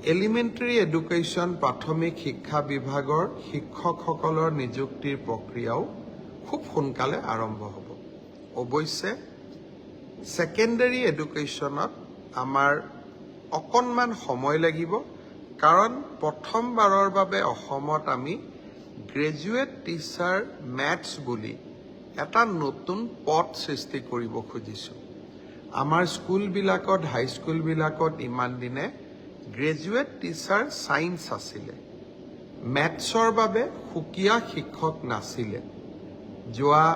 Elementary education প্ৰাথমিক শিক্ষা বিভাগৰ শিক্ষকসকলৰ নিযুক্তিৰ প্ৰক্ৰিয়াও খুব সোনকালে আৰম্ভ হ'ব। অৱশ্যে ছেকেণ্ডাৰী এডুকেশ্যনত আমাৰ অকণমান সময় লাগিব, কাৰণ প্ৰথমবাৰৰ বাবে অসমত আমি গ্ৰেজুৱেট টিচাৰ মেথছ বুলি এটা নতুন পদ সৃষ্টি কৰিব খুজিছোঁ। আমাৰ স্কুলবিলাকত হাইস্কুলবিলাকত ইমান দিনে গ্ৰেজুৱেট টিচাৰ ছায়েন্স আছিলে, মেথছৰ বাবে সুকীয়া শিক্ষক নাছিলে। যোৱা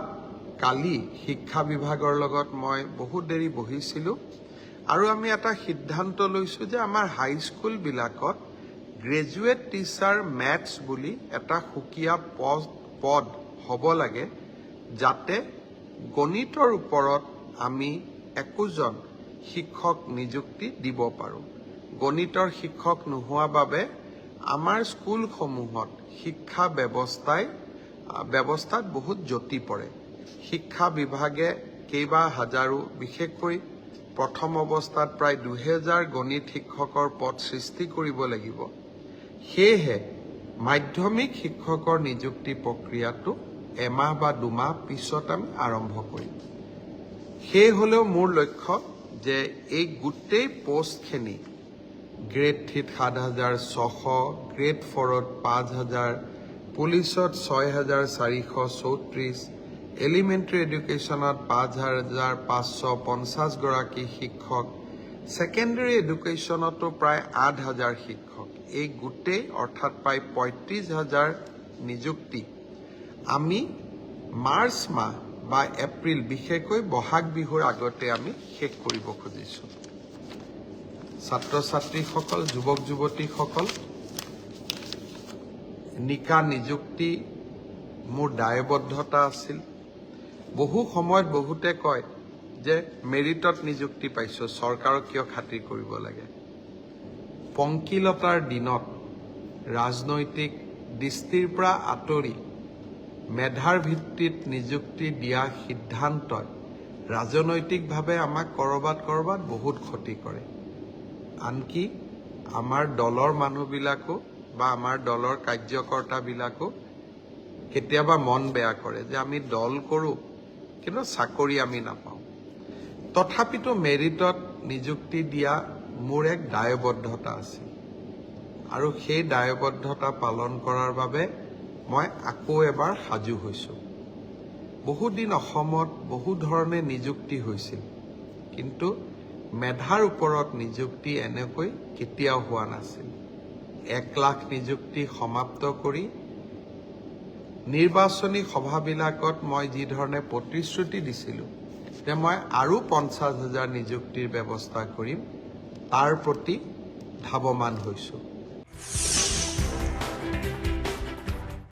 কালি শিক্ষা বিভাগৰ লগত মই বহুত দেৰি বহিছিলোঁ আৰু আমি এটা সিদ্ধান্ত লৈছোঁ যে আমাৰ হাইস্কুলবিলাকত গ্ৰেজুৱেট টিচাৰ মেথছ বুলি এটা সুকীয়া পদ হ'ব লাগে, যাতে গণিতৰ ওপৰত আমি একোজন শিক্ষক নিযুক্তি দিব পাৰোঁ। গণিতৰ শিক্ষক নোহোৱা বাবে আমাৰ স্কুলসমূহত শিক্ষা ব্যৱস্থাত বহুত জটি পৰে। শিক্ষা বিভাগে কেইবা হাজাৰো, বিশেষকৈ প্ৰথম অৱস্থাত প্ৰায় 2000 গণিত শিক্ষকৰ পদ সৃষ্টি কৰিব লাগিব। সেয়েহে মাধ্যমিক শিক্ষকৰ নিযুক্তি প্ৰক্ৰিয়াটো এমাহ বা 2 মাহ পিছত আমি আৰম্ভ কৰিম। সেই হ'লেও মোৰ লক্ষ্য যে এই গোটেই পোষ্টখিনি গ্ৰেড 3ত 7600, গ্ৰেড 4ত 5000, পুলিচত 6434, এলিমেণ্টাৰী এডুকেশ্যনত 5550 গৰাকী শিক্ষক, ছেকেণ্ডাৰী এডুকেশ্যনতো প্ৰায় 8000 শিক্ষক, এই গোটেই অৰ্থাৎ প্ৰায় 35000 নিযুক্তি আমি মাৰ্চ মাহ বা এপ্ৰিল, বিশেষকৈ বহাগ বিহুৰ আগতে আমি শেষ কৰিব খুজিছোঁ। ছাত্ৰ ছাত্ৰীসকল, যুৱক যুৱতীসকল, নিকা নিযুক্তি মোৰ দায়বদ্ধতা আছিল। বহু সময়ত বহুতে কয় যে মেৰিটত নিযুক্তি পাইছোঁ, চৰকাৰক কিয় খাতিৰ কৰিব লাগে। পংকিলতাৰ দিনত ৰাজনৈতিক দৃষ্টিৰ পৰা আঁতৰি মেধাৰ ভিত্তিত নিযুক্তি দিয়া সিদ্ধান্তই ৰাজনৈতিকভাৱে আমাক কৰবাত বহুত ক্ষতি কৰে। আনকি আমাৰ দলৰ মানুহবিলাকো বা আমাৰ দলৰ কাৰ্যকৰ্তাবিলাকো কেতিয়াবা মন বেয়া কৰে যে আমি দল কৰোঁ কিন্তু চাকৰি আমি নাপাওঁ। তথাপিতো মেৰিটত নিযুক্তি দিয়া মোৰ এক দায়বদ্ধতা আছিল আৰু সেই দায়বদ্ধতা পালন কৰাৰ বাবে মই আকৌ এবাৰ সাজু হৈছোঁ। বহুদিন অসমত বহু ধৰণে নিযুক্তি হৈছিল, কিন্তু মেধাৰ ওপৰত নিযুক্তি এনেকৈ কেতিয়াও হোৱা নাছিল। 1 লাখ নিযুক্তি সমাপ্ত কৰি নিৰ্বাচনী সভাবিলাকত মই যি ধৰণে প্ৰতিশ্ৰুতি দিছিলোঁ যে মই আৰু 50,000 নিযুক্তিৰ ব্যৱস্থা কৰিম, তাৰ প্ৰতি ধাৱমান হৈছোঁ।